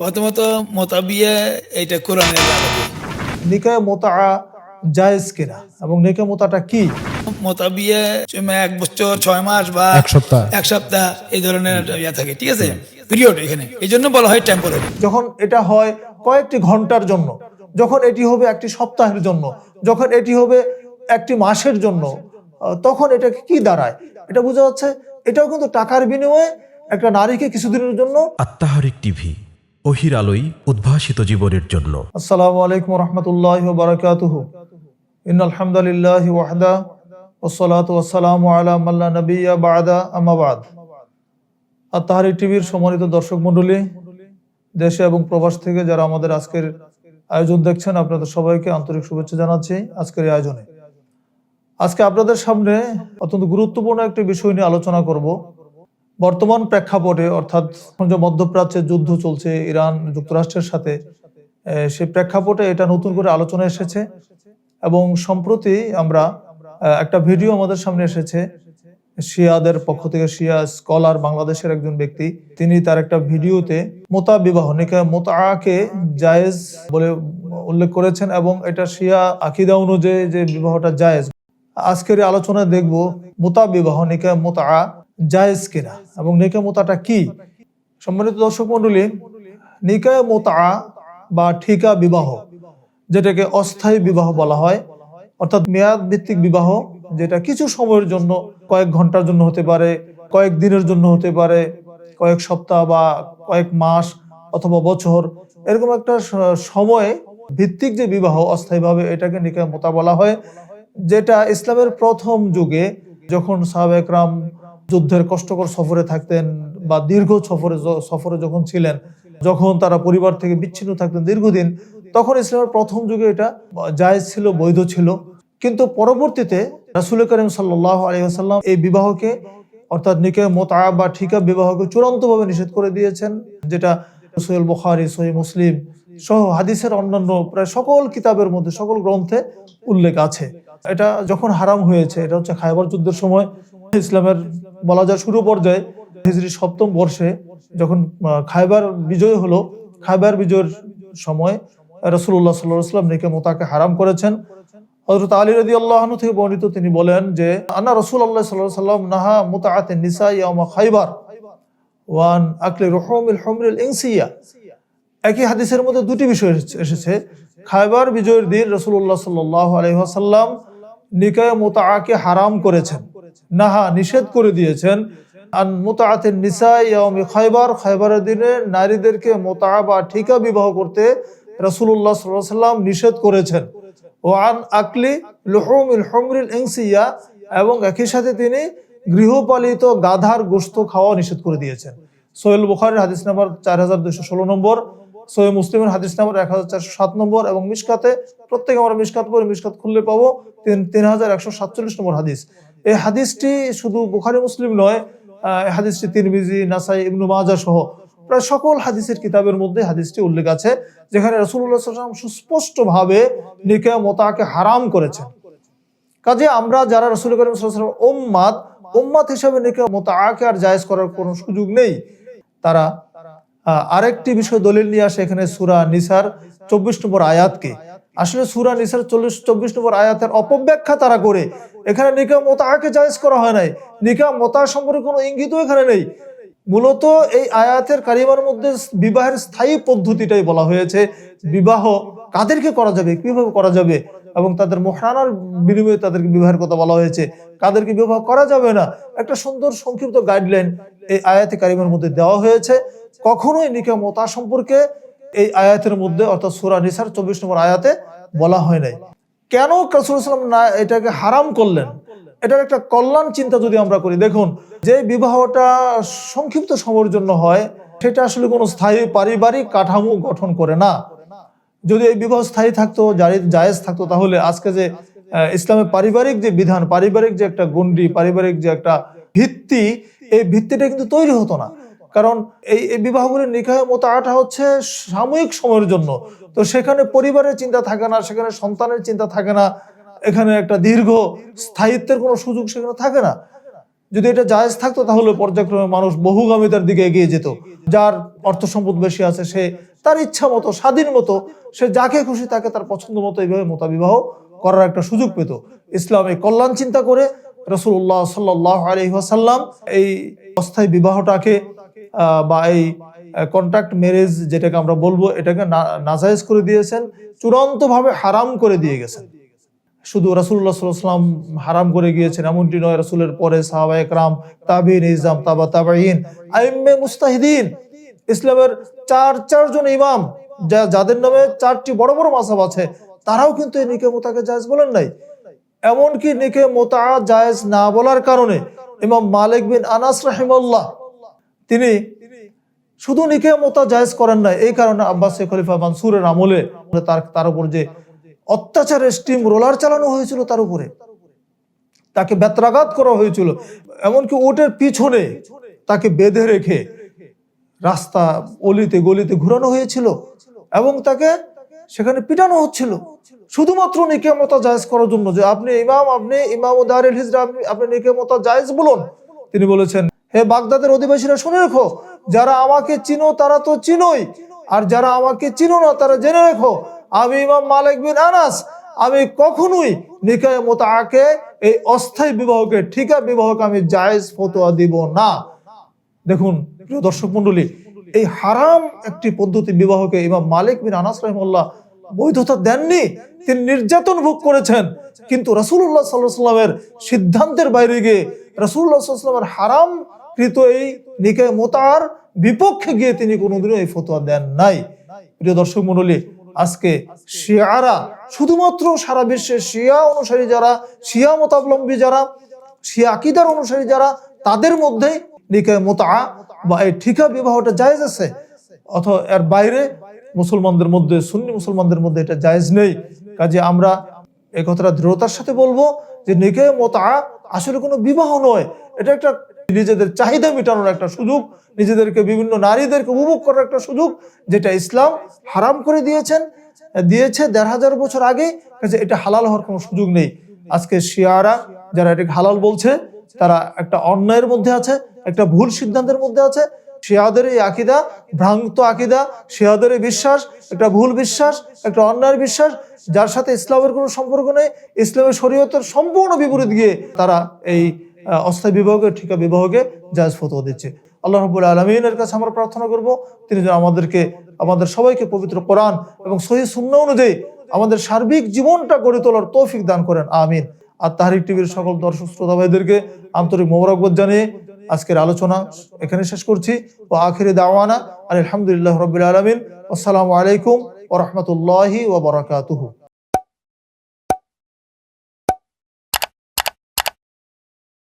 প্রথমত মোতাবিয়া এটা কোরআনের আলোকে। নিকায় মোতা জায়েজ কিনা এবং নিকায় মোতাটা কি? মোতাবিয়া 1 বছর 6 মাস বা এক সপ্তাহ এই ধরনের ইয়া থাকে, ঠিক আছে, পিরিয়ড এখানে, এই জন্য বলা হয় টেম্পোরারি। যখন এটা হয় কয়েকটি ঘন্টার জন্য, যখন এটি হবে একটি সপ্তাহের জন্য, যখন এটি হবে একটি মাসের জন্য, তখন এটাকে কি দাঁড়ায়? এটা বোঝা যাচ্ছে এটাও কিন্তু টাকার বিনিময়ে একটা নারীকে কিছুদিনের জন্য। আত্মাহারিক টিভি, ওহির আলোই উদ্ভাসিত জীবনের জন্য। আসসালামু আলাইকুম রহমতুল্লাহ বারাকাতুহু। ইন্নাল হামদুলিল্লাহি ওয়াহদা ওয়াসসালাতু ওয়াসসালামু আলা মান লা নাবিয়্যা বা'দা, আম্মা বা'দ। আত্মাহারিক টিভির সম্মানিত দর্শক মণ্ডলী, দেশে এবং প্রবাস থেকে যারা আমাদের আজকের আয়োজন দেখছেন, আপনাদের সবাইকে আন্তরিক শুভেচ্ছা জানাচ্ছি। আজকের এই আয়োজনে আজকে আপনাদের সামনে অত্যন্ত গুরুত্বপূর্ণ একটি বিষয় নিয়ে আলোচনা করব। বর্তমান প্রেক্ষাপটে, অর্থাৎ যে মধ্যপ্রাচ্যে যুদ্ধ চলছে ইরান যুক্তরাষ্ট্রের সাথে, সেই প্রেক্ষাপটে এটা নতুন করে আলোচনা এসেছে এবং সম্প্রতি আমরা একটা ভিডিও আমাদের সামনে এসেছে শিয়াদের পক্ষ থেকে। শিয়া স্কলার বাংলাদেশের একজন ব্যক্তি, তিনি তার একটা ভিডিওতে মোতা বিবাহ, নিকায় মোতাকে জায়েজ বলে উল্লেখ করেছেন এবং এটা শিয়া আকীদা অনুযায়ী যে বিবাহটা জায়েজ। আজকের এই আলোচনায় দেখব মোতা বিবাহ, নিকায় মোতা জায়েজ কিনা এবং নিকায় মোতাটা কি। সম্মানিত দর্শক মণ্ডলী, নিকায় মোতা বা ঠিকা বিবাহ, যেটাকে অস্থায়ী বিবাহ বলা হয়, অর্থাৎ মেয়াদ ভিত্তিক বিবাহ, যেটা কিছু সময়ের জন্য, কয়েক ঘন্টার জন্য হতে পারে, কয়েক দিনের জন্য হতে পারে, কয়েক সপ্তাহ বা কয়েক মাস অথবা বছর, এরকম একটা সময় ভিত্তিক যে বিবাহ অস্থায়ীভাবে, এটাকে নিকায় মোতা বলা হয়। যেটা ইসলামের প্রথম যুগে, যখন সাহাবা একরাম যুদ্ধের কষ্টকর সফরে থাকতেন বা দীর্ঘ সফরে যখন ছিলেন, যখন তারা পরিবার থেকে বিচ্ছিন্ন থাকতেন দীর্ঘদিন, তখন ইসলামের প্রথম যুগে এটা জায়েজ ছিল, বৈধ ছিল। কিন্তু পরবর্তীতে রাসূল করিম সাল্লাল্লাহু আলাইহি ওয়াসাল্লাম এই বিবাহকে, অর্থাৎ নিকায় মোতা বা ঠিকা বিবাহকে চূড়ান্তভাবে নিষেধ করে দিয়েছেন, যেটা সহিহ বুখারী, সহিহ মুসলিম সহ হাদিসের অন্যান্য প্রায় সকল কিতাবের মধ্যে, সকল গ্রন্থে উল্লেখ আছে। এটা যখন হারাম হয়েছে, এটা হচ্ছে খায়বার যুদ্ধের সময়, ইসলামের বলা যায় শুরু পর্যায়ে, হিজরি 7ম বর্ষে যখন খায়বার বিজয় হলো। খায়বার বিজয়ের সময় রাসূলুল্লাহ সাল্লাল্লাহু আলাইহি ওয়াসাল্লাম নিকায় মোতাকে হারাম করেছেন। হযরত আলী রাদিয়াল্লাহু আনহু থেকে বর্ণিত, তিনি বলেন যে আন্না রাসূলুল্লাহ সাল্লাল্লাহু আলাইহি ওয়াসাল্লাম নাহা মুতাআতিন নিসা ইয়াওমা খায়বার ওয়া আন আকলি রুহুমিল হুমরিল ইনসিয়া। একই হাদিসের মধ্যে দুটি বিষয় এসেছে। খায়বার বিজয়ের দিন রাসূলুল্লাহ সাল্লাল্লাহু আলাইহি ওয়াসাল্লাম নিকায় মোতাকে হারাম করেছেন, নাহা নিষেধ করে দিয়েছেন, আন মুতাআতিন নিসা ইয়াওমি খায়বার, খায়বারের দিনে নারীদেরকে মোতা বা ঠিকা বিবাহ করতে রাসূলুল্লাহ সাল্লাল্লাহু আলাইহি ওয়াসাল্লাম নিষেধ করেছেন। ওয়ান আকলি লুহুমিল হুমরিল ইনসিয়া, এবং একই সাথে তিনি গৃহপালিত গাধার গোশত খাওয়া নিষেধ করে দিয়েছেন। সহিহ বুখারীর হাদিস নাম্বার 4216 নম্বর, সহিহ মুসলিমের হাদিস নাম্বার 1407 নম্বর, এবং মিশকাতে, প্রত্যেক আমরা মিশকাত পড়ি, মিশকাত খুললে পাবো 3147 নম্বর হাদিস। এই হাদিসটি শুধু বুখারী মুসলিম নয়, এই হাদিসটি তিরমিজি, নাসাই, ইবনে মাজাহ সহ প্রায় সকল হাদিসের কিতাবের মধ্যে হাদিসটি উল্লেখ আছে, যেখানে রাসূলুল্লাহ সাল্লাল্লাহু আলাইহি ওয়াসাল্লাম সুস্পষ্টভাবে নিকায় মোতাকে হারাম করেছেন। কাজে আমরা যারা রাসূল করিম সাল্লাল্লাহু আলাইহি ওয়াসাল্লাম উম্মাত হিসেবে নিকায় মোতাকে আর জায়েজ করার কোনো সুযোগ নেই। তারা আরেকটি বিষয় দলিল নিয়ে আসে এখানে, সূরা নিসার 24 নম্বর আয়াতকে। আসলে সূরা নিসার 24 নম্বর আয়াতের অপব্যাখ্যা তারা করে এখানে নিকায় মোতাকে জায়েজ করা হয় নাই। নিকায় মোতা সম্পর্কে কোনো ইঙ্গিতও এখানে নেই। মূলত এই আয়াতের কারিমার মধ্যে বিবাহের স্থায়ী পদ্ধতিটাই বলা হয়েছে। বিবাহ কাদেরকে করা যাবে, কিভাবে করা যাবে, এবং তাদের মুহরানার বিনিময়ে তাদেরকে বিবাহের কথা বলা হয়েছে, কাদেরকে বিবাহ করা যাবে না, একটা সুন্দর সংক্ষিপ্ত গাইডলাইন এই আয়াতে কারিমার মধ্যে দেওয়া হয়েছে। কখনোই নিকায় মোতা সম্পর্কে এই আয়াতের মধ্যে, অর্থাৎ সূরা নিসার 24 নম্বর আয়াতে বলা হয় নাই। কেন রাসূল সাল্লাল্লাহু আলাইহি ওয়াসাল্লাম না এটাকে হারাম করলেন? এটার একটা কল্যাণ চিন্তা যদি আমরা করি, দেখুন, যে বিবাহটা সংক্ষিপ্ত সময়ের জন্য হয়, সেটা আসলে কোনো স্থায়ী পারিবারিক কাঠামো গঠন করে না। যদি এই বিবাহ স্থায়ী থাকতো, জায়েজ থাকতো, তাহলে আজকে যে ইসলামের পারিবারিক যে বিধান, পারিবারিক যে একটা গণ্ডি, পারিবারিক যে একটা ভিত্তি, এই ভিত্তিটা কিন্তু তৈরি হতো না। কারণ এই বিবাহগুলির নিকায় মোতাটা হচ্ছে সাময়িক সময়ের জন্য, তো সেখানে পরিবারের চিন্তা থাকে না, সেখানে সন্তানের চিন্তা থাকে না, এখানে একটা দীর্ঘ স্থায়িত্বের কোনো সুযোগ সেখানে থাকে না। যদি এটা জায়েজ থাকতো তাহলে পর্যায়ক্রমে মানুষ বহুগামিতার দিকে এগিয়ে যেত। যার অর্থ সম্পদ বেশি আছে সে তার ইচ্ছা মতো স্বাধীন মতো সে যাকে খুশি তাকে তার পছন্দ মতো এইভাবে মোতাবিবাহ করার একটা সুযোগ পেত। ইসলাম এই কল্যাণ চিন্তা করে রাসূলুল্লাহ সাল্লাল্লাহু আলাইহি ওয়াসাল্লাম এই অস্থায়ী বিবাহটাকে বা এই কন্ট্রাক্ট ম্যারেজ যেটাকে আমরা বলবো এটাকে নাজায়েজ করে দিয়েছেন, চূড়ান্তভাবে হারাম করে দিয়ে গেছেন। শুধু রাসূলুল্লাহ সাল্লাল্লাহু আলাইহি ওয়াসাল্লাম হারাম করে গিয়েছেন এমনটি নয়, রাসূলের পরে সাহাবায়ে কেরাম, তাবিঈন, ইজম, তাবাঈন, আইম্মে মুস্তাহিদিন, ইসলামের চারজন ইমাম যাদের নামে 4টি বড় বড় মাযহাব আছে, তারাও কিন্তু এই নিকাহ মুতাকে জায়েজ বলেন নাই। এমনকি নিকাহ মুতা জায়েজ না বলার কারণে ইমাম মালিক বিন আনাস রাহিমাহুল্লাহ তিনি শুধু নিকাহ মুতা জায়েজ করেন নাই, এই কারণে আব্বাসী খলিফা মানসুরের আমলে তার উপর যে অত্যাচারের স্টিম রোলার চালানো হয়েছিল, তার উপরে তাকে বেত্রাঘাত করা হয়েছিল, এমনকি ওটের পিছনে তাকে বেঁধে রেখে রাস্তা অলিতে গলিতে ঘুরানো হয়েছিল এবং তাকে সেখানে পিটানো হচ্ছিল শুধুমাত্র নিকাহ মুতা জায়েজ করার জন্য, যে আপনি ইমাম দারুল হিজরা, আপনি নিকাহ মুতা জায়েজ বলুন। তিনি বলেছেন, হে বাগদাদের অধিবাসীরা শুনে রেখো, যারা আমাকে চিনো তারা তো চিনোই, আর যারা আমাকে চিনো না তারা জেনে রেখো, আমি ইমাম মালিক বিন আনাস আমি কখনোই নিকাহ মুতাকে, এই অস্থায়ী বিবাহকে, ঠিকা বিবাহকে আমি জায়েজ ফতোয়া দিব না। দেখুন প্রিয় দর্শক মণ্ডলী, এই হারাম একটি পদ্ধতি বিবাহকে ইমাম মালিক বিন আনাস রাহিমাহুল্লাহ বৈধতা দেননি, তিনি নির্যাতন ভোগ করেছেন, কিন্তু রাসূলুল্লাহ সাল্লাল্লাহু আলাইহি ওয়াসাল্লামের সিদ্ধান্তের বাইরে গিয়ে রাসূলুল্লাহ সাল্লাল্লাহু আলাইহি ওয়াসাল্লামের হারাম কৃত এই নিকাহ মুতার বিপক্ষে গিয়ে তিনি কোনোদিনও এই ফতোয়া দেন নাই। প্রিয় দর্শক মণ্ডলী, আজকে শিয়ারা, শুধুমাত্র সারা বিশ্বের শিয়া অনুসারী যারা, শিয়া মতাবলম্বী যারা, শিয়া আকীদার অনুসারী যারা, তাদের মধ্যে নিকাহ মুতা বা এই ঠিকা বিবাহটা জায়েজ আছে, অথবা এর বাইরে মুসলমানদের মধ্যে, সুন্নি মুসলমানদের মধ্যে এটা জায়েজ নেই। কাজে আমরা এই কথাটা দৃঢ়তার সাথে বলবো যে নিকাহ মুতা আসলে কোনো বিবাহ নয়, এটা একটা নিজেদের চাহিদা মেটানোর একটা সুযোগ, নিজেদেরকে বিভিন্ন নারীদেরকে উপভোগ করার একটা সুযোগ, যেটা ইসলাম হারাম করে দিয়েছে ১৫০০ বছর আগে। কাজে এটা হালাল হওয়ার কোনো সুযোগ নেই। আজকে শিয়ারা যারা এটাকে হালাল বলছে, তারা একটা অন্যায়ের মধ্যে আছে, একটা ভুল সিদ্ধান্তের মধ্যে আছে। শিয়াদের এই আকীদা ভ্রান্ত আকীদা, শিয়াদের এই বিশ্বাস একটা ভুল বিশ্বাস, একটা অন্যায়ের বিশ্বাস, যার সাথে ইসলামের কোনো সম্পর্ক নেই, ইসলামের শরীয়তের সম্পূর্ণ বিপরীত গিয়ে তারা এই অস্থায়ী বিবাহকে, ঠিকা বিবাহকে জায়েজ ফতোয়া দিচ্ছে। আল্লাহ রাব্বুল আলামিনের কাছে আমরা প্রার্থনা করব, তিনি যেন আমাদের সবাইকে পবিত্র কোরআন এবং সহিহ সুন্নাহ অনুযায়ী আমাদের সার্বিক জীবনটা গড়ে তোলার তৌফিক দান করেন, আমিন। আর তাহরিক টিভির সকল দর্শক শ্রোতা ভাইদেরকে আন্তরিক মোবারকবাদ জানিয়ে আজকের আলোচনা এখানে শেষ করছি। ওয়া আখিরি দাওয়ানা আলহামদুলিল্লাহি রাব্বিল আলামিন। আসসালামু আলাইকুম ওয়া রাহমাতুল্লাহি ওয়া বারাকাতুহু।